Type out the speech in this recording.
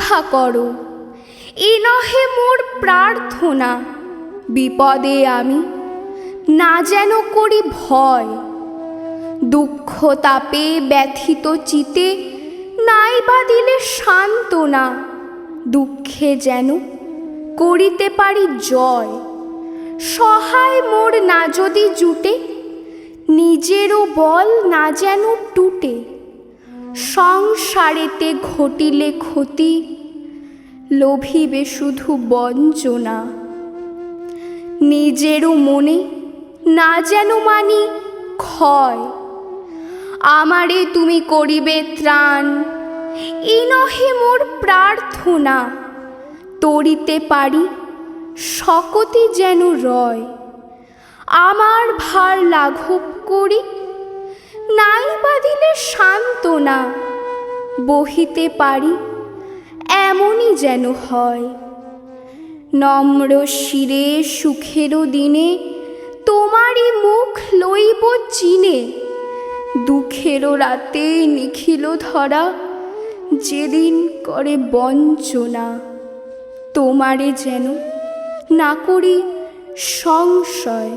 রক্ষা করো, এ নহে মোর প্রার্থনা। বিপদে আমি না যেন করি ভয়, দুঃখ তাপে ব্যথিত চিতে নাই বা দিলে সান্ত্বনা। দুঃখে যেন করিতে পারি জয়, সহায় মোর না যদি জুটে, নিজেরও বল না যেন টুটে। সংসারেতে ঘটিলে ক্ষতি, লোভিবে শুধু বঞ্চনা। নিজেরও মনে না যেন মানি ক্ষয়, আমারে তুমি করিবে ত্রাণ, এ নহে মোর প্রার্থনা। তরিতে পারি শকতি যেন রয়, আমার ভার লাঘব করি নাই বা দিলে সান্ত্বনা। বহিতে পারি এমনই যেন হয়, নম্র শিরে সুখেরও দিনে তোমারই মুখ লইব চিনে। দুঃখেরও রাতে নিখিল ধরা, যেদিন করে বঞ্চনা। তোমারে যেন না করি সংশয়,